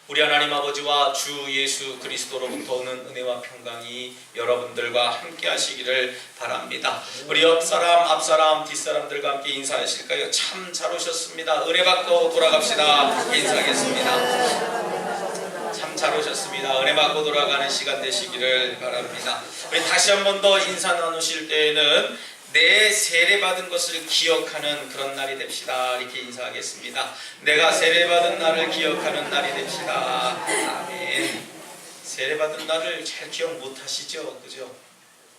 우리 하나님 아버지와 주 예수 그리스도로부터 오는 은혜와 평강이 여러분들과 함께 하시기를 바랍니다. 우리 옆사람, 앞사람, 뒷사람들과 함께 인사하실까요? 참 잘 오셨습니다. 은혜 받고 돌아갑시다. 인사하겠습니다. 참 잘 오셨습니다. 은혜 받고 돌아가는 시간 되시기를 바랍니다. 우리 다시 한 번 더 인사 나누실 때에는 내 세례받은 것을 기억하는 그런 날이 됩시다. 이렇게 인사하겠습니다. 내가 세례받은 날을 기억하는 날이 됩시다. 아멘. 세례받은 날을 잘 기억 못하시죠? 그죠?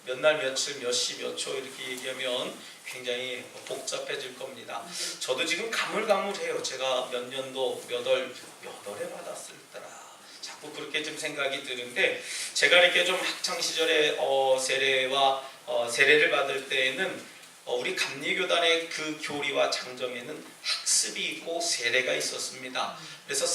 몇 날, 며칠, 몇 시, 몇 초 이렇게 얘기하면 굉장히 복잡해질 겁니다. 저도 지금 가물가물해요. 제가 몇 년도 몇 월에 받았을 때라 자꾸 그렇게 좀 생각이 드는데, 제가 이렇게 좀 학창시절에 세례를 받을 때에는 우리 감리교단의 그 교리와 장정에는 학습이 있고 세례가 있었습니다. 그래서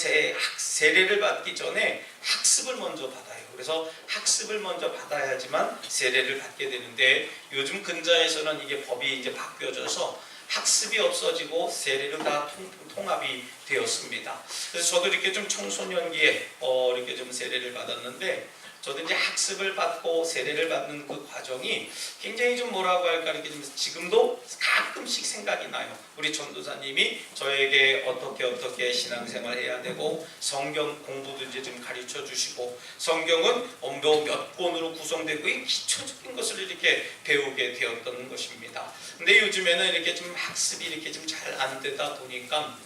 세례를 받기 전에 학습을 먼저 받아요. 그래서 학습을 먼저 받아야지만 세례를 받게 되는데, 요즘 근자에서는 이게 법이 이제 바뀌어져서 학습이 없어지고 세례로 다 통합이 되었습니다. 그래서 저도 이렇게 좀 청소년기에 이렇게 좀 세례를 받았는데, 저도 이제 학습을 받고 세례를 받는 그 과정이 굉장히 좀 뭐라고 할까, 이렇게 좀 지금도 가끔씩 생각이 나요. 우리 전도사님이 저에게 어떻게 신앙생활 해야 되고, 성경 공부도 이제 좀 가르쳐 주시고, 성경은 몇 권으로 구성되고 이 기초적인 것을 이렇게 배우게 되었던 것입니다. 근데 요즘에는 이렇게 좀 학습이 이렇게 좀 잘 안 되다 보니까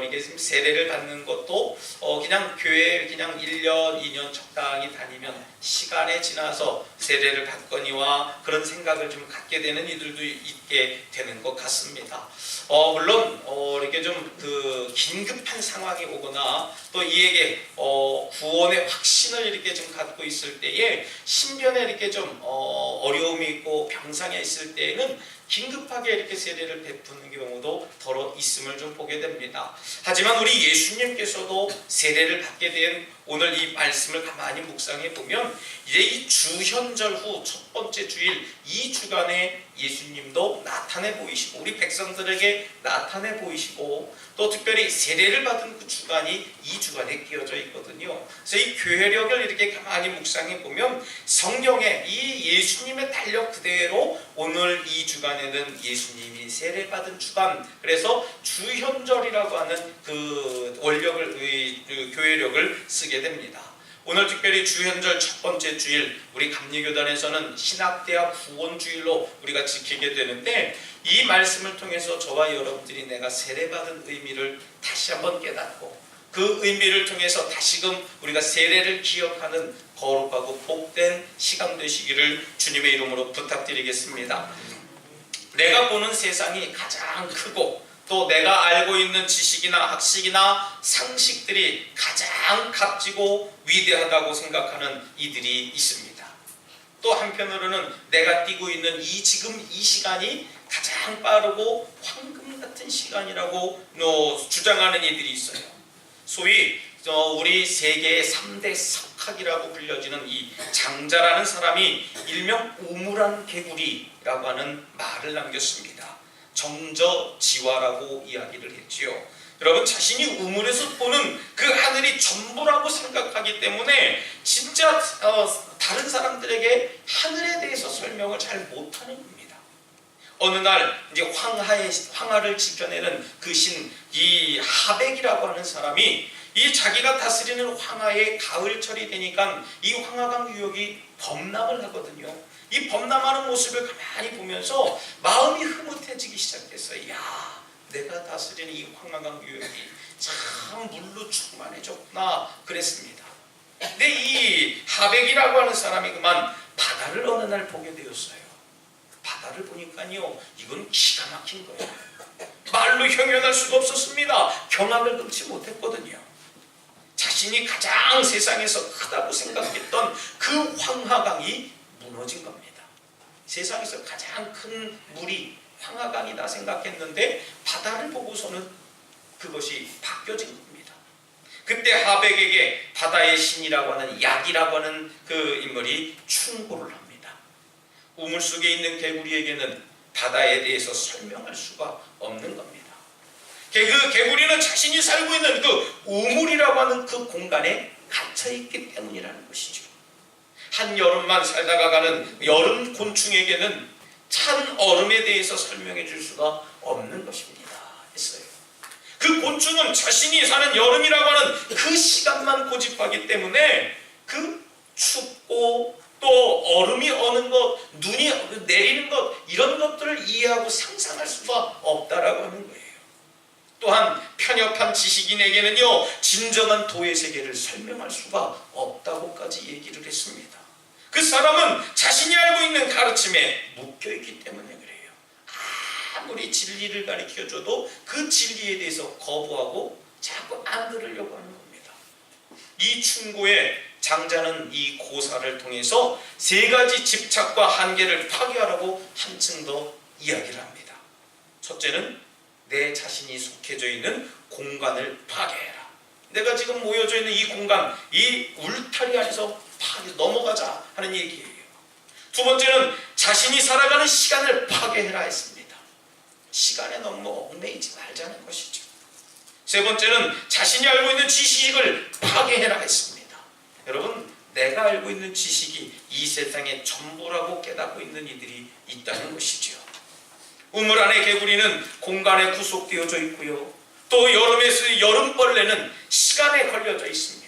이게 지금 세례를 받는 것도 그냥 교회에 그냥 1년, 2년 적당히 다니면 시간에 지나서 세례를 받거니와 그런 생각을 좀 갖게 되는 이들도 있게 되는 것 같습니다. 물론 이렇게 좀 그 긴급한 상황이 오거나 또 이에게 구원의 확신을 이렇게 좀 갖고 있을 때에, 신변에 이렇게 좀 어려움이 있고 병상에 있을 때에는 긴급하게 이렇게 세례를 베푸는 경우도 더러 있음을 좀 보게 됩니다. 하지만 우리 예수님께서도 세례를 받게 된 오늘 이 말씀을 가만히 묵상해 보면, 이제 이 주현절 후 첫 번째 주일 이 주간에 예수님도 나타내 보이시고 우리 백성들에게 나타내 보이시고, 또 특별히 세례를 받은 그 주간이 이 주간에 끼어져 있거든요. 그래서 이 교회력을 이렇게 가만히 묵상해 보면 성경에 이 예수님의 달력 그대로 오늘 이 주간에는 예수님이 세례받은 주간, 그래서 주현절이라고 하는 그 원력을, 교회력을 쓰게 됩니다. 오늘 특별히 주현절 첫 번째 주일, 우리 감리교단에서는 신학대학 구원주일로 우리가 지키게 되는데, 이 말씀을 통해서 저와 여러분들이 내가 세례받은 의미를 다시 한번 깨닫고, 그 의미를 통해서 다시금 우리가 세례를 기억하는 거룩하고 복된 시간 되시기를 주님의 이름으로 부탁드리겠습니다. 내가 보는 세상이 가장 크고, 또 내가 알고 있는 지식이나 학식이나 상식들이 가장 값지고 위대하다고 생각하는 이들이 있습니다. 또 한편으로는 내가 뛰고 있는 지금 이 시간이 가장 빠르고 황금 같은 시간이라고 주장하는 이들이 있어요. 소위 우리 세계의 3대 석학이라고 불려지는 이 장자라는 사람이 일명 우물안 개구리라고 하는 말을 남겼습니다. 정저지화라고 이야기를 했지요. 여러분, 자신이 우물에서 보는 그 하늘이 전부라고 생각하기 때문에 진짜 다른 사람들에게 하늘에 대해서 설명을 잘 못하는 겁니다. 어느 날 이제 황하를 지켜내는 그 신, 이 하백이라고 하는 사람이 이 자기가 다스리는 황하의 가을철이 되니까 이 황하강 유역이 범람을 하거든요. 이 범람하는 모습을 가만히 보면서 마음이 흐뭇해지기 시작했어요. 야, 내가 다스리는 이 황하강 유역이 참 물로 충만해졌구나 그랬습니다. 근데 이 하백이라고 하는 사람이 그만 바다를 어느 날 보게 되었어요. 바다를 보니까요, 이건 기가 막힌 거예요. 말로 형용할 수가 없었습니다. 경악을 금치 못했거든요. 자신이 가장 세상에서 크다고 생각했던 그 황하강이 무너진 겁니다. 세상에서 가장 큰 물이 황하강이다 생각했는데 바다를 보고서는 그것이 바뀌어진 겁니다. 그때 하백에게 바다의 신이라고 하는 약이라고 하는 그 인물이 충고를 합니다. 우물 속에 있는 개구리에게는 바다에 대해서 설명할 수가 없는 겁니다. 그 개구리는 자신이 살고 있는 그 우물이라고 여름이라고 하는 그 공간에 갇혀있기 때문이라는 것이죠. 한여름만 살다가 가는 여름 곤충에게는 찬 얼음에 대해서 설명해 줄 수가 없는 것입니다 했어요. 그 곤충은 자신이 사는 여름이라고 하는 그 시간만 고집하기 때문에 그 춥고 또 얼음이 어는 것, 눈이 내리는 것, 이런 것들을 이해하고 상상할 수가 없다라고 하는 거예요. 또한 편협한 지식인에게는요, 진정한 도의 세계를 설명할 수가 없다고까지 얘기를 했습니다. 그 사람은 자신이 알고 있는 가르침에 묶여있기 때문에 그래요. 아무리 진리를 가르쳐줘도 그 진리에 대해서 거부하고 자꾸 안 들으려고 하는 겁니다. 이 충고에 장자는 이 고사를 통해서 세 가지 집착과 한계를 파괴하라고 한층 더 이야기를 합니다. 첫째는 내 자신이 속해져 있는 공간을 파괴해라. 내가 지금 모여져 있는 이 공간, 이 울타리 안에서 넘어가자 하는 얘기예요. 두 번째는 자신이 살아가는 시간을 파괴해라 했습니다. 시간에 너무 얽매이지 말자는 것이죠. 세 번째는 자신이 알고 있는 지식을 파괴해라 했습니다. 여러분, 내가 알고 있는 지식이 이 세상의 전부라고 깨닫고 있는 이들이 있다는 것이죠. 우물 안의 개구리는 공간에 구속되어져 있고요. 또 여름벌레는 시간에 걸려져 있습니다.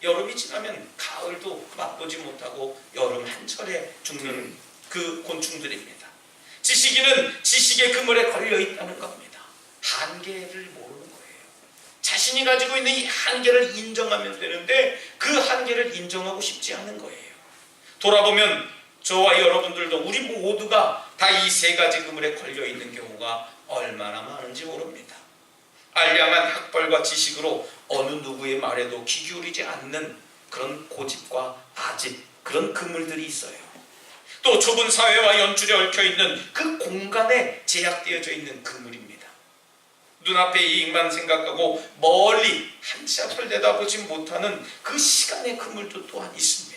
여름이 지나면 가을도 맛보지 못하고 여름 한철에 죽는 그 곤충들입니다. 지식인은 지식의 그물에 걸려 있다는 겁니다. 한계를 모르는 거예요. 자신이 가지고 있는 이 한계를 인정하면 되는데 그 한계를 인정하고 싶지 않은 거예요. 돌아보면 저와 여러분들도 우리 모두가 다 이 세 가지 그물에 걸려 있는 경우가 얼마나 많은지 모릅니다. 알량한 학벌과 지식으로 어느 누구의 말에도 귀 기울이지 않는 그런 고집과 아집, 그런 그물들이 있어요. 또 좁은 사회와 연줄에 얽혀있는 그 공간에 제약되어져 있는 그물입니다. 눈앞의 이익만 생각하고 멀리 한치 앞을 내다보지 못하는 그 시간의 그물도 또한 있습니다.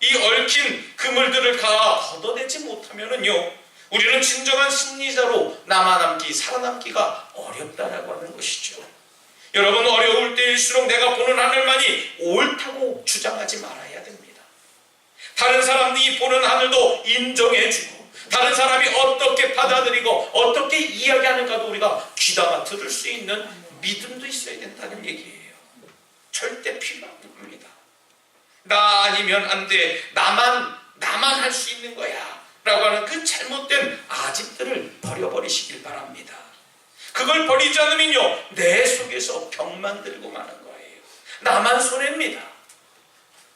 이 얽힌 그물들을 걷어내지 못하면은요, 우리는 진정한 승리자로 살아남기가 어렵다라고 하는 것이죠. 여러분, 어려울 때일수록 내가 보는 하늘만이 옳다고 주장하지 말아야 됩니다. 다른 사람들이 보는 하늘도 인정해주고 다른 사람이 어떻게 받아들이고 어떻게 이야기하는가도 우리가 귀담아 들을 수 있는 믿음도 있어야 된다는 얘기예요. 절대 필요한 겁니다. 나 아니면 안 돼, 나만 할 수 있는 거야 라고 하는 그 잘못된 아집들을 버려버리시길 바랍니다. 그걸 버리지 않으면요, 내 속에서 병만 들고 마는 거예요. 나만 손해입니다.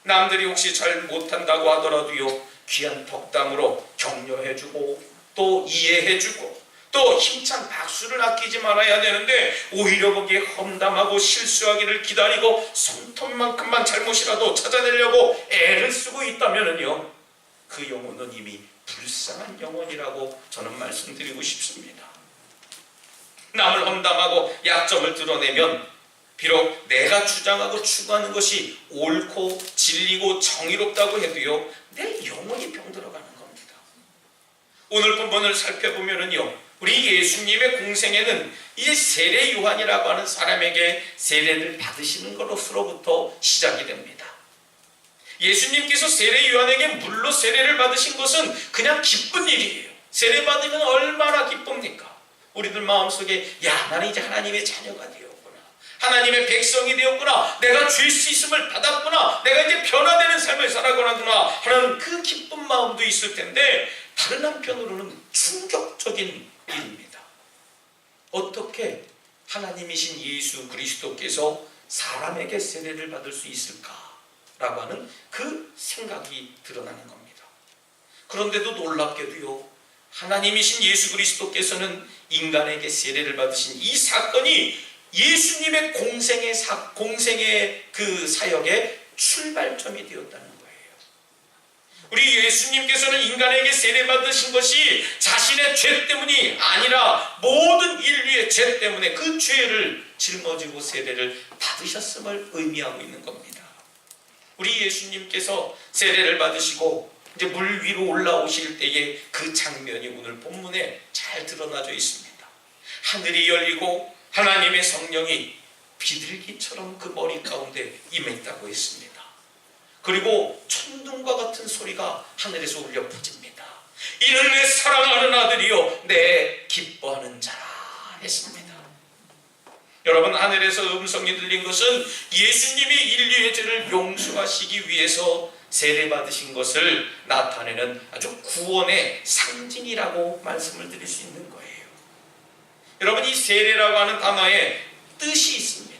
남들이 혹시 잘 못한다고 하더라도요, 귀한 덕담으로 격려해주고 또 이해해주고 또 힘찬 박수를 아끼지 말아야 되는데, 오히려 거기에 험담하고 실수하기를 기다리고 손톱만큼만 잘못이라도 찾아내려고 애를 쓰고 있다면요, 그 영혼은 이미 불쌍한 영혼이라고 저는 말씀드리고 싶습니다. 남을 험담하고 약점을 드러내면 비록 내가 주장하고 추구하는 것이 옳고 진리고 정의롭다고 해도요, 내 영혼이 병들어가는 겁니다. 오늘 본문을 살펴보면은요, 우리 예수님의 공생애는 이 세례 요한이라고 하는 사람에게 세례를 받으시는 것으로부터 시작이 됩니다. 예수님께서 세례 요한에게 물로 세례를 받으신 것은 그냥 기쁜 일이에요. 세례 받으면 얼마나 기쁩니까? 우리들 마음속에, 야, 나는 이제 하나님의 자녀가 되었구나, 하나님의 백성이 되었구나, 내가 죄 씻음을 받았구나, 내가 이제 변화되는 삶을 살아가는구나 하는 그 기쁜 마음도 있을 텐데, 다른 한편으로는 충격적인 일입니다. 어떻게 하나님이신 예수 그리스도께서 사람에게 세례를 받을 수 있을까라고 하는 그 생각이 드러나는 겁니다. 그런데도 놀랍게도요, 하나님이신 예수 그리스도께서는 인간에게 세례를 받으신 이 사건이 예수님의 공생의 그 사역의 출발점이 되었다는 거예요. 우리 예수님께서는 인간에게 세례 받으신 것이 자신의 죄 때문이 아니라 모든 인류의 죄 때문에 그 죄를 짊어지고 세례를 받으셨음을 의미하고 있는 겁니다. 우리 예수님께서 세례를 받으시고 이제 물 위로 올라오실 때의 그 장면이 오늘 본문에 잘 드러나져 있습니다. 하늘이 열리고 하나님의 성령이 비둘기처럼 그 머리 가운데 임했다고 했습니다. 그리고 천둥과 같은 소리가 하늘에서 울려 퍼집니다. 이는 내 사랑하는 아들이요 내 기뻐하는 자라 했습니다. 여러분, 하늘에서 음성이 들린 것은 예수님이 인류의 죄를 용서하시기 위해서 세례받으신 것을 나타내는 아주 구원의 상징이라고 말씀을 드릴 수 있는 거예요. 여러분, 이 세례라고 하는 단어에 뜻이 있습니다.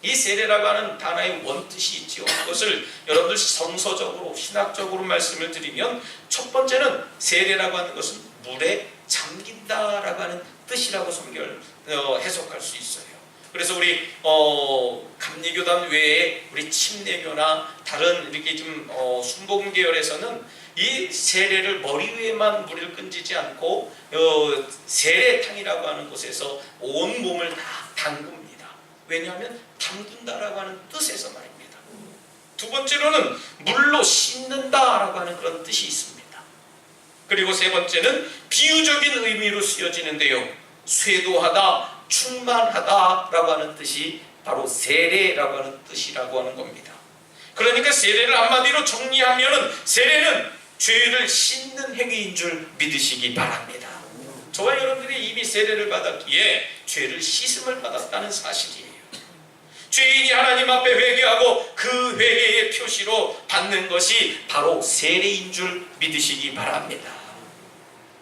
이 세례라고 하는 단어의 원뜻이 있지요. 그것을 여러분들 성서적으로 신학적으로 말씀을 드리면, 첫 번째는 세례라고 하는 것은 물에 잠긴다라고 하는 뜻이라고 해석할 수 있어요. 그래서 우리 감리교단 외에 우리 침례교나 다른 이렇게 좀 순복음 계열에서는 이 세례를 머리 위에만 물을 끈지지 않고 세례탕이라고 하는 곳에서 온 몸을 다 담굽니다. 왜냐하면 담근다라고 하는 뜻에서 말입니다. 두 번째로는 물로 씻는다라고 하는 그런 뜻이 있습니다. 그리고 세 번째는 비유적인 의미로 쓰여지는데요, 쇄도하다, 충만하다라고 하는 뜻이 바로 세례라고 하는 뜻이라고 하는 겁니다. 그러니까 세례를 한마디로 정리하면 세례는 죄를 씻는 행위인 줄 믿으시기 바랍니다. 저와 여러분들이 이미 세례를 받았기에 죄를 씻음을 받았다는 사실이에요. 죄인이 하나님 앞에 회개하고 그 회개의 표시로 받는 것이 바로 세례인 줄 믿으시기 바랍니다.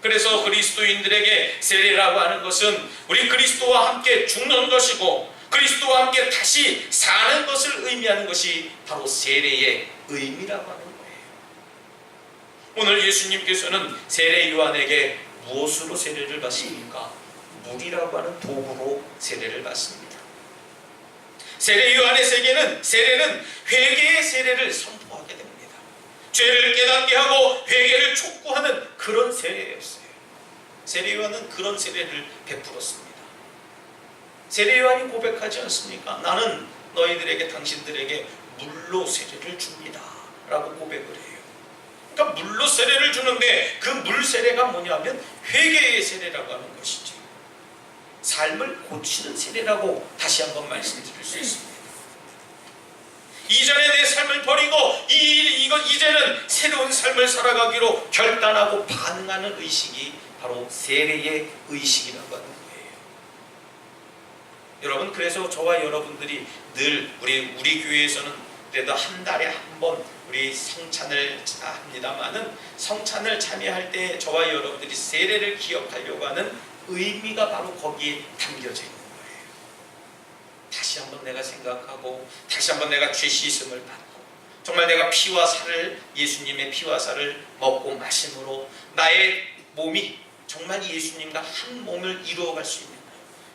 그래서 그리스도인들에게 세례라고 하는 것은 우리 그리스도와 함께 죽는 것이고 그리스도와 함께 다시 사는 것을 의미하는 것이 바로 세례의 의미라고 하는 거예요. 오늘 예수님께서는 세례 요한에게 무엇으로 세례를 받습니까? 물이라고 하는 도구로 세례를 받습니다. 세례 요한의 세례는 회개의 세례를 선포하게 됩니다. 죄를 깨닫게 하고 회개를 촉구하는 그런 세례였어요. 세례 요한은 그런 세례를 베풀었습니다. 세례 요한이 고백하지 않습니까? 나는 너희들에게, 당신들에게 물로 세례를 줍니다 라고 고백을 해요. 그러니까 물로 세례를 주는데 그 물 세례가 뭐냐면 회개의 세례라고 하는 것이죠. 삶을 고치는 세례라고 다시 한번 말씀드릴 수 있습니다. 이전에 내 삶을 버리고 이제는 새로운 삶을 살아가기로 결단하고 반응하는 의식이 바로 세례의 의식이라고 하는 거예요. 여러분, 그래서 저와 여러분들이 늘 우리 교회에서는 그래도 한 달에 한 번 우리 성찬을 합니다만은, 성찬을 참여할 때 저와 여러분들이 세례를 기억하려고 하는 의미가 바로 거기에 담겨져 있는 거예요. 다시 한번 내가 생각하고, 다시 한번 내가 죄 씻음을 받고, 정말 내가 피와 살을, 예수님의 피와 살을 먹고 마심으로 나의 몸이 정말 예수님과 한 몸을 이루어갈 수 있는 거예요.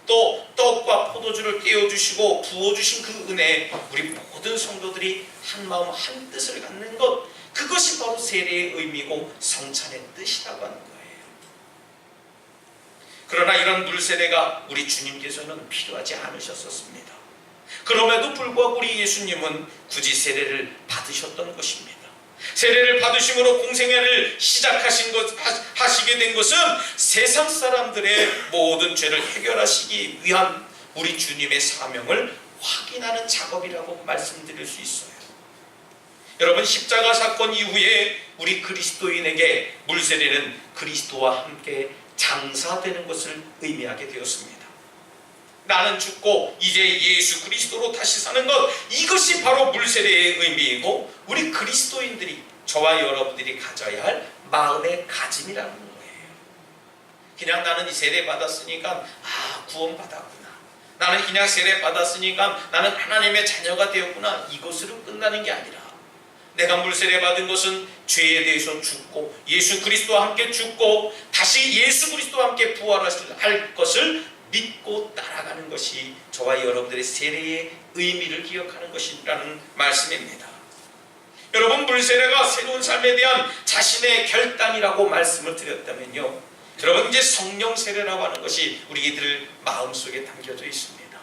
또 떡과 포도주를 떼어주시고 부어주신 그 은혜에 우리 모든 성도들이 한 마음 한 뜻을 갖는 것, 그것이 바로 세례의 의미고 성찬의 뜻이라고 하는 거예요. 그러나 이런 물세례가 우리 주님께서는 필요하지 않으셨었습니다. 그럼에도 불구하고 우리 예수님은 굳이 세례를 받으셨던 것입니다. 세례를 받으심으로 공생애를 하시게 된 것은 세상 사람들의 모든 죄를 해결하시기 위한 우리 주님의 사명을 확인하는 작업이라고 말씀드릴 수 있어요. 여러분, 십자가 사건 이후에 우리 그리스도인에게 물세례는 그리스도와 함께 장사되는 것을 의미하게 되었습니다. 나는 죽고 이제 예수 그리스도로 다시 사는 것, 이것이 바로 물세례의 의미이고 우리 그리스도인들이, 저와 여러분들이 가져야 할 마음의 가짐이라는 거예요. 그냥 나는 이 세례 받았으니까 구원 받았구나, 나는 그냥 세례 받았으니까 나는 하나님의 자녀가 되었구나, 이것으로 끝나는 게 아니라, 내가 물세례 받은 것은 죄에 대해서 죽고 예수 그리스도와 함께 죽고 다시 예수 그리스도와 함께 부활할 것을 믿고 따라가는 것이 저와 여러분들의 세례의 의미를 기억하는 것이라는 말씀입니다. 여러분, 물세례가 새로운 삶에 대한 자신의 결단이라고 말씀을 드렸다면요, 여러분, 이제 성령 세례라고 하는 것이 우리들 마음속에 담겨져 있습니다.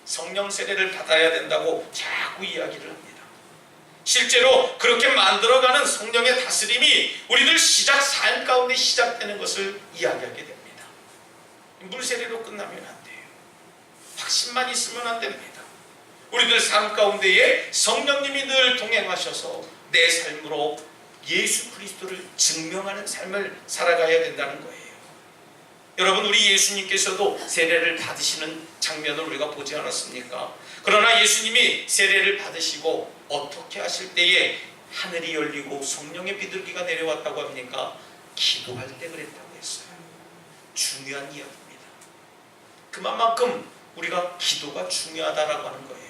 성령 세례를 받아야 된다고 자꾸 이야기를 합니다. 실제로 그렇게 만들어가는 성령의 다스림이 우리들 삶 가운데 시작되는 것을 이야기하게 됩니다. 물세례로 끝나면 안 돼요. 확신만 있으면 안 됩니다. 우리들 삶 가운데에 성령님이 늘 동행하셔서 내 삶으로 예수 그리스도를 증명하는 삶을 살아가야 된다는 거예요. 여러분, 우리 예수님께서도 세례를 받으시는 장면을 우리가 보지 않았습니까? 그러나 예수님이 세례를 받으시고 어떻게 하실 때에 하늘이 열리고 성령의 비둘기가 내려왔다고 합니까? 기도할 때 그랬다고 했어요. 중요한 이야기입니다. 그만큼 우리가 기도가 중요하다라고 하는 거예요.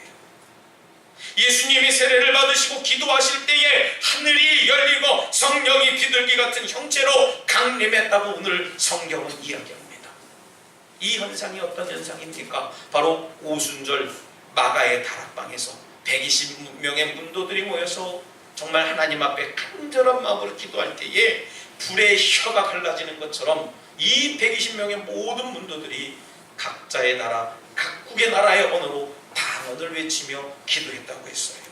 예수님이 세례를 받으시고 기도하실 때에 하늘이 열리고 성령이 비둘기 같은 형체로 강림했다고 오늘 성경은 이야기합니다. 이 현상이 어떤 현상입니까? 바로 오순절 마가의 다락방에서 120명의 문도들이 모여서 정말 하나님 앞에 간절한 마음으로 기도할 때에 불의 혀가 갈라지는 것처럼 이 120명의 모든 문도들이 각자의 나라, 각국의 나라의 언어로 방언을 외치며 기도했다고 했어요.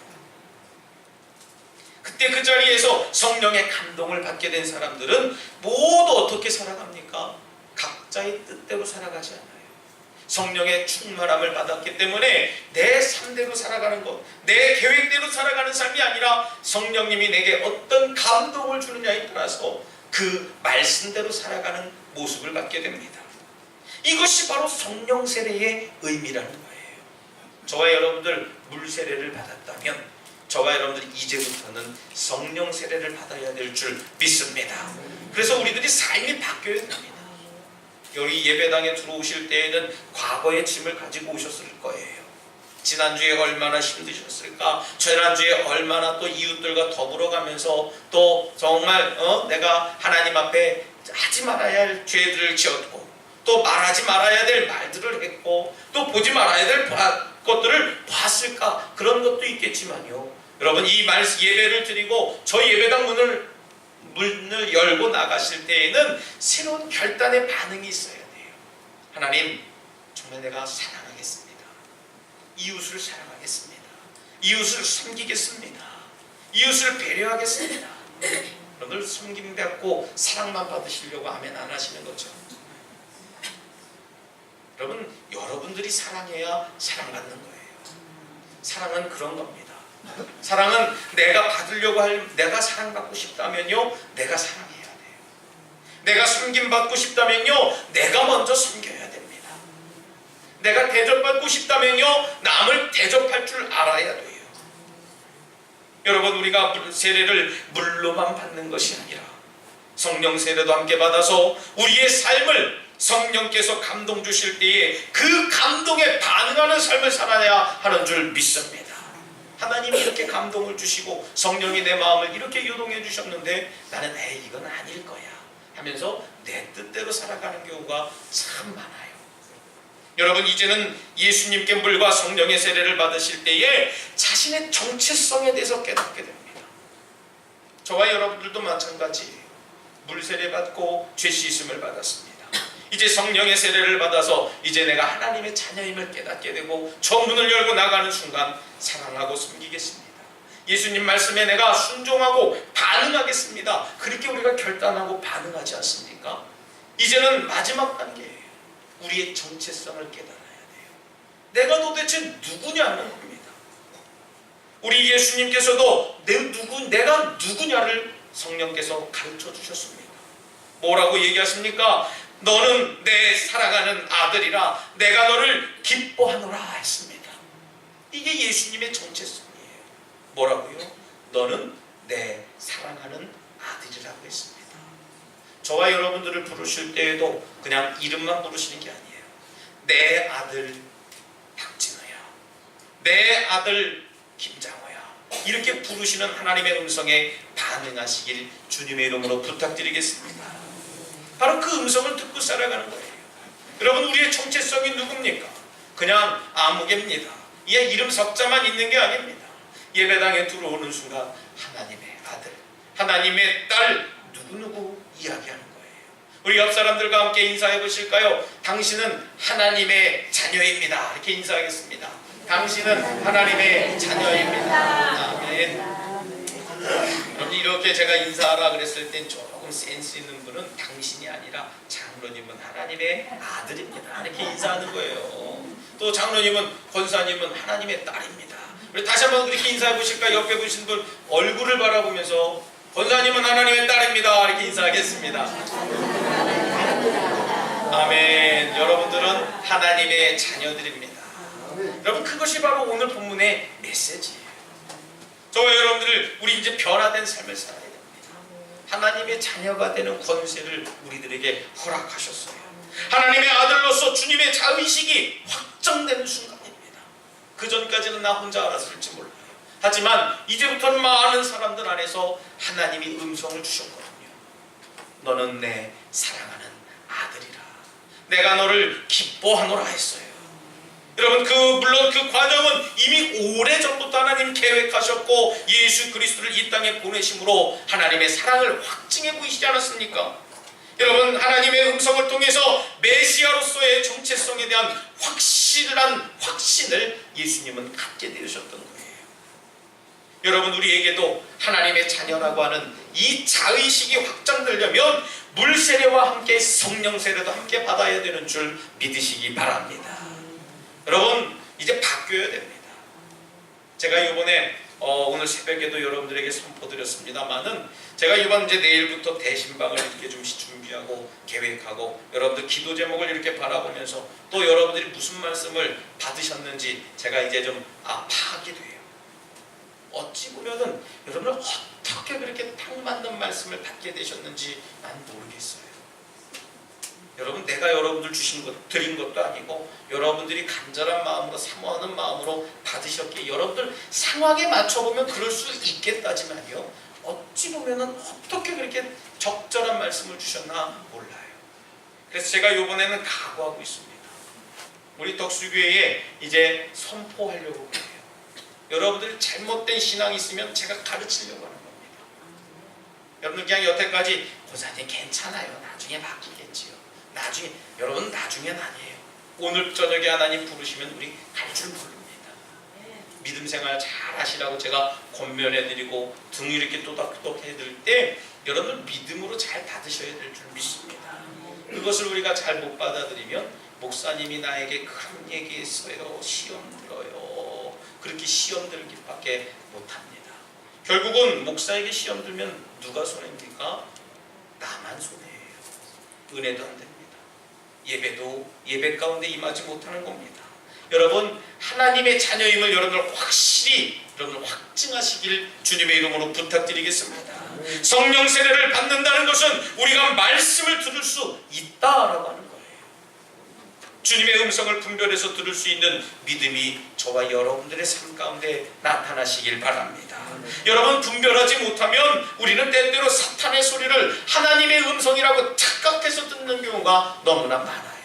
그때 그 자리에서 성령의 감동을 받게 된 사람들은 모두 어떻게 살아갑니까? 각자의 뜻대로 살아가지 않아요. 성령의 충만함을 받았기 때문에 내 삶대로 살아가는 것, 내 계획대로 살아가는 삶이 아니라 성령님이 내게 어떤 감동을 주느냐에 따라서 그 말씀대로 살아가는 모습을 갖게 됩니다. 이것이 바로 성령 세례의 의미라는 거예요. 저와 여러분들 물 세례를 받았다면 저와 여러분들 이제부터는 성령 세례를 받아야 될 줄 믿습니다. 그래서 우리들이 삶이 바뀌어야 됩니다. 여기 예배당에 들어오실 때에는 과거의 짐을 가지고 오셨을 거예요. 지난주에 얼마나 힘드셨을까? 지난주에 얼마나 또 이웃들과 더불어가면서 또 정말 내가 하나님 앞에 하지 말아야 할 죄들을 지었고 또 말하지 말아야 될 말들을 했고 또 보지 말아야 될 것들을 봤을까? 그런 것도 있겠지만요. 여러분, 이 예배를 드리고 저 예배당 문을 열고 나가실 때에는 새로운 결단의 반응이 있어야 돼요. 하나님, 정말 내가 사랑하겠습니다. 이웃을 사랑하겠습니다. 이웃을 섬기겠습니다. 이웃을 배려하겠습니다. 여러분들 섬김받고 사랑만 받으시려고 아멘 안 하시는 거죠. 여러분, 여러분들이 사랑해야 사랑받는 거예요. 사랑은 그런 겁니다. 사랑은 내가 받으려고 내가 사랑받고 싶다면요, 내가 사랑해야 돼요. 내가 섬김받고 싶다면요, 내가 먼저 섬겨야 됩니다. 내가 대접받고 싶다면요, 남을 대접할 줄 알아야 돼요. 여러분, 우리가 세례를 물로만 받는 것이 아니라 성령 세례도 함께 받아서 우리의 삶을 성령께서 감동 주실 때에 그 감동에 반응하는 삶을 살아야 하는 줄 믿습니다. 하나님이 이렇게 감동을 주시고 성령이 내 마음을 이렇게 요동해 주셨는데 나는 이건 아닐 거야 하면서 내 뜻대로 살아가는 경우가 참 많아요. 여러분, 이제는 예수님께 물과 성령의 세례를 받으실 때에 자신의 정체성에 대해서 깨닫게 됩니다. 저와 여러분들도 마찬가지예요. 물 세례 받고 죄 씻음을 받았습니다. 이제 성령의 세례를 받아서 이제 내가 하나님의 자녀임을 깨닫게 되고 저 문을 열고 나가는 순간 사랑하고 섬기겠습니다. 예수님 말씀에 내가 순종하고 반응하겠습니다. 그렇게 우리가 결단하고 반응하지 않습니까? 이제는 마지막 단계예요. 우리의 정체성을 깨달아야 돼요. 내가 도대체 누구냐는 겁니다. 우리 예수님께서도 내가 누구냐를 성령께서 가르쳐 주셨습니다. 뭐라고 얘기하십니까? 너는 내 사랑하는 아들이라 내가 너를 기뻐하노라 했습니다. 이게 예수님의 정체성이에요. 뭐라고요? 너는 내 사랑하는 아들이라고 했습니다. 저와 여러분들을 부르실 때에도 그냥 이름만 부르시는 게 아니에요. 내 아들 박진호야, 내 아들 김장호야, 이렇게 부르시는 하나님의 음성에 반응하시길 주님의 이름으로 부탁드리겠습니다. 바로 그 음성을 듣고 살아가는 거예요. 여러분, 우리의 정체성이 누굽니까? 그냥 아무개입니다. 이름 석자만 있는 게 아닙니다. 예배당에 들어오는 순간 하나님의 아들, 하나님의 딸, 누구누구 이야기하는 거예요. 우리 옆 사람들과 함께 인사해 보실까요? 당신은 하나님의 자녀입니다. 이렇게 인사하겠습니다. 당신은 하나님의 자녀입니다. 아멘. 이렇게 제가 인사하라 그랬을 땐 조금 센스 있는 분은 당신이 아니라 장로님은 하나님의 아들입니다. 이렇게 인사하는 거예요. 또 장로님은, 권사님은 하나님의 딸입니다. 우리 다시 한번 그렇게 인사해 보실까? 옆에 보신 분 얼굴을 바라보면서 권사님은 하나님의 딸입니다. 이렇게 인사하겠습니다. 아멘. 여러분들은 하나님의 자녀들입니다. 여러분, 그것이 바로 오늘 본문의 메시지예요. 저와 여러분들, 우리 이제 변화된 삶을 살아야 됩니다. 하나님의 자녀가 되는 권세를 우리들에게 허락하셨어요. 하나님의 아들로서 주님의 자의식이 확정되는 순간입니다. 그 전까지는 나 혼자 알았을지 몰라요. 하지만 이제부터는 많은 사람들 안에서 하나님이 음성을 주셨거든요. 너는 내 사랑하는 아들이라. 내가 너를 기뻐하노라 했어요. 여러분, 물론 그 과정은 이미 오래전부터 하나님 계획하셨고 예수 그리스도를 이 땅에 보내심으로 하나님의 사랑을 확증해 보이시지 않았습니까? 여러분, 하나님의 음성을 통해서 메시아로서의 정체성에 대한 확실한 확신을 예수님은 갖게 되셨던 거예요. 여러분, 우리에게도 하나님의 자녀라고 하는 이 자의식이 확장되려면 물세례와 함께 성령 세례도 함께 받아야 되는 줄 믿으시기 바랍니다. 여러분, 이제 바뀌어야 됩니다. 제가 이번에 오늘 새벽에도 여러분들에게 선포드렸습니다만은 제가 이번 이제 내일부터 대신방을 이렇게 좀 준비하고 계획하고 여러분들 기도 제목을 이렇게 바라보면서 또 여러분들이 무슨 말씀을 받으셨는지 제가 이제 좀 파악이 돼요. 어찌 보면은 여러분들 어떻게 그렇게 딱 맞는 말씀을 받게 되셨는지 난 모르겠어요. 여러분, 내가 여러분들 드린 것도 아니고 여러분들이 간절한 마음으로 사모하는 마음으로 받으셨기에 여러분들 상황에 맞춰보면 그럴 수 있겠다지만요, 어찌 보면은 어떻게 그렇게 적절한 말씀을 주셨나 몰라요. 그래서 제가 이번에는 각오하고 있습니다. 우리 덕수교회에 이제 선포하려고 해요. 여러분들이 잘못된 신앙이 있으면 제가 가르치려고 하는 겁니다. 여러분, 그냥 여태까지 고사님 괜찮아요, 나중에 바뀌겠지요. 나중에, 여러분, 나중엔 아니에요. 오늘 저녁에 하나님 부르시면 우리 갈 줄 모릅니다. 믿음 생활 잘 하시라고 제가 권면해드리고 등 이렇게 또닥또닥 해드릴 때 여러분 믿음으로 잘 받으셔야 될 줄 믿습니다. 그것을 우리가 잘 못 받아들이면 목사님이 나에게 그런 얘기했어요, 시험 들어요, 그렇게 시험 들기밖에 못합니다. 결국은 목사에게 시험 들면 누가 손해입니까? 나만 손해예요. 은혜도 안 됩니다. 예배도 예배 가운데 임하지 못하는 겁니다. 여러분, 하나님의 자녀임을 여러분들 확실히 여러분 확증하시길 주님의 이름으로 부탁드리겠습니다. 성령 세례를 받는다는 것은 우리가 말씀을 들을 수 있다라고 하는 거예요. 주님의 음성을 분별해서 들을 수 있는 믿음이 저와 여러분들의 삶 가운데 나타나시길 바랍니다. 여러분, 분별하지 못하면 우리는 때때로 사탄의 소리를 하나님의 음성이라고 착각해서 듣는 경우가 너무나 많아요.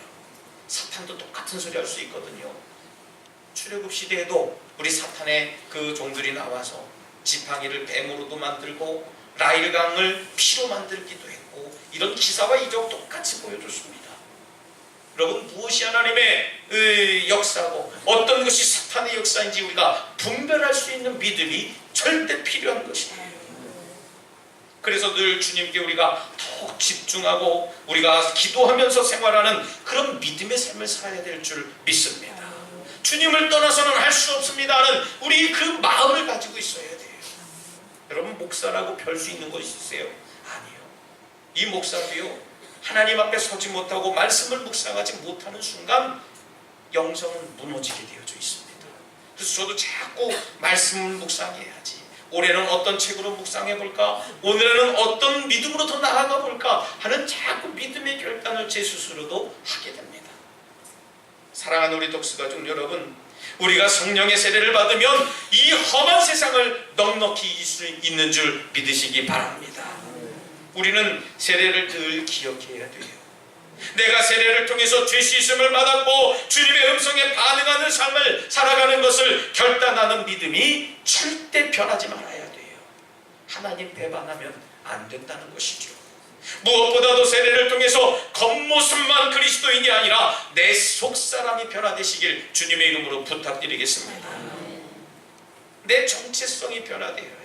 사탄도 똑같은 소리 할 수 있거든요. 출애굽 시대에도 우리 사탄의 그 종들이 나와서 지팡이를 뱀으로도 만들고 나일강을 피로 만들기도 했고 이런 기사와 이적 똑같이 보여줬습니다. 여러분, 무엇이 하나님의 역사고 어떤 것이 사탄의 역사인지 우리가 분별할 수 있는 믿음이 절대 필요한 것이에요. 그래서 늘 주님께 우리가 더욱 집중하고 우리가 기도하면서 생활하는 그런 믿음의 삶을 살아야 될 줄 믿습니다. 주님을 떠나서는 할 수 없습니다는 우리 그 마음을 가지고 있어야 돼요. 여러분, 목사라고 별 수 있는 것이 있으세요? 아니요. 이 목사도요, 하나님 앞에 서지 못하고 말씀을 묵상하지 못하는 순간 영성은 무너지게 되어져 있습니다. 그래서 저도 자꾸 말씀을 묵상해야지, 올해는 어떤 책으로 묵상해 볼까, 오늘은 어떤 믿음으로 더 나아가 볼까 하는 자꾸 믿음의 결단을 제 스스로도 하게 됩니다. 사랑하는 우리 독수가족 여러분, 우리가 성령의 세례를 받으면 이 험한 세상을 넉넉히 이길 수 있는 줄 믿으시기 바랍니다. 우리는 세례를 늘 기억해야 돼요. 내가 세례를 통해서 죄 씻음을 받았고 주님의 음성에 반응하는 삶을 살아가는 것을 결단하는 믿음이 절대 변하지 말아야 돼요. 하나님 배반하면 안 된다는 것이죠. 무엇보다도 세례를 통해서 겉모습만 그리스도인이 아니라 내 속사람이 변화되시길 주님의 이름으로 부탁드리겠습니다. 내 정체성이 변화되어야 돼요.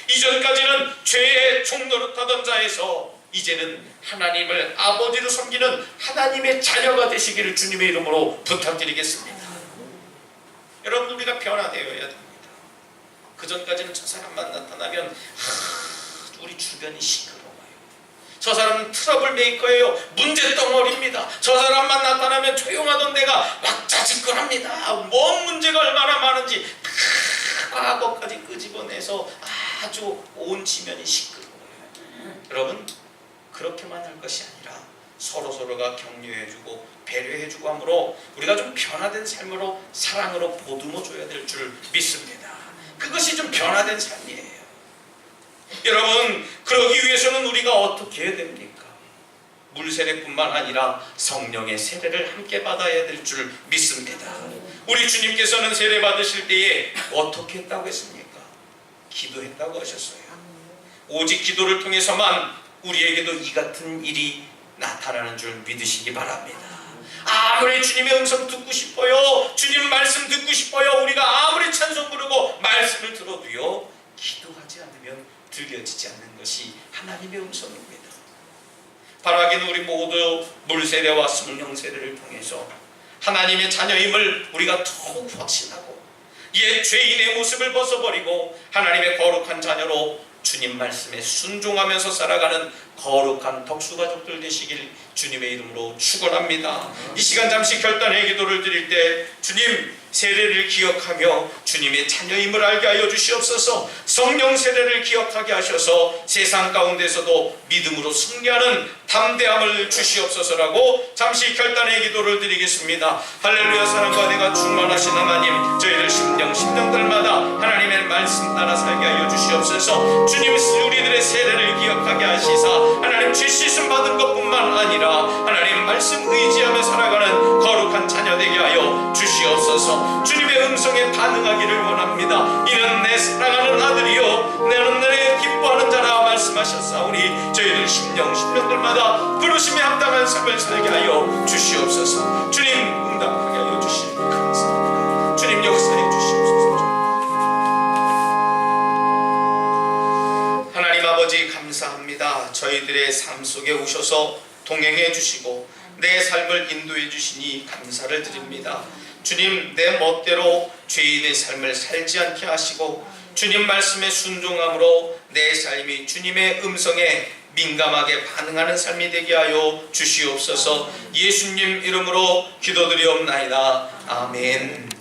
이전까지는 죄의 종노릇하던 자에서 이제는 하나님을 아버지로 섬기는 하나님의 자녀가 되시기를 주님의 이름으로 부탁드리겠습니다. 여러분, 우리가 변화되어야 됩니다. 그전까지는 저 사람만 나타나면 우리 주변이 시끄러워요. 저 사람은 트러블 메이커예요. 문제 덩어리입니다. 저 사람만 나타나면 조용하던 데가 막 자직거합니다. 뭔 문제가 얼마나 많은지 과거까지 끄집어내서 아주 온 지면이 시끄러워요. 여러분, 그렇게만 할 것이 아니라 서로서로가 격려해주고 배려해주고 함으로 우리가 좀 변화된 삶으로 사랑으로 보듬어줘야 될 줄 믿습니다. 그것이 좀 변화된 삶이에요. 여러분, 그러기 위해서는 우리가 어떻게 해야 됩니까? 물세례뿐만 아니라 성령의 세례를 함께 받아야 될 줄 믿습니다. 우리 주님께서는 세례 받으실 때에 어떻게 했다고 했습니까? 기도했다고 하셨어요. 오직 기도를 통해서만 우리에게도 이 같은 일이 나타나는 줄 믿으시기 바랍니다. 아무리 주님의 음성 듣고 싶어요, 주님 말씀 듣고 싶어요, 우리가 아무리 찬송 부르고 말씀을 들어도요, 기도하지 않으면 들려지지 않는 것이 하나님의 음성입니다. 바라기는 우리 모두 물세례와 성령세례를 통해서 하나님의 자녀임을 우리가 더욱 확신하고 옛 죄인의 모습을 벗어버리고 하나님의 거룩한 자녀로 주님 말씀에 순종하면서 살아가는 거룩한 덕수가족들 되시길 주님의 이름으로 축원합니다. 이 시간 잠시 결단의 기도를 드릴 때 주님 세례를 기억하며 주님의 자녀임을 알게 하여 주시옵소서. 성령 세례를 기억하게 하셔서 세상 가운데서도 믿음으로 승리하는 담대함을 주시옵소서라고 잠시 결단의 기도를 드리겠습니다. 할렐루야. 사랑과 내가 충만하신 하나님, 저희들 심령들마다 하나님의 말씀 따라 살게 하여 주시옵소서. 주님 우리들의 세례를 기억하게 하시사 하나님 죄 씻음 받은 것뿐만 아니라 하나님 말씀 의지하며 살아가는 거룩한 자녀 되게 하여 주시옵소서. 주님의 음성에 반응하기를 원합니다. 이는 내 사랑하는 아들이요 나는 너의 기뻐하는 자라 말씀하셨사오니 저희들 심령들마다 부르심에 합당한 삶을 살게 하여 주시옵소서. 주님 응답하게 하여 주시니 감사합니다. 주님 역사해 주시옵소서. 하나님 아버지 감사합니다. 저희들의 삶 속에 오셔서 동행해 주시고 내 삶을 인도해 주시니 감사를 드립니다. 주님, 내 멋대로 죄인의 삶을 살지 않게 하시고 주님 말씀에 순종함으로 내 삶이 주님의 음성에 민감하게 반응하는 삶이 되게 하여 주시옵소서. 예수님 이름으로 기도드리옵나이다. 아멘.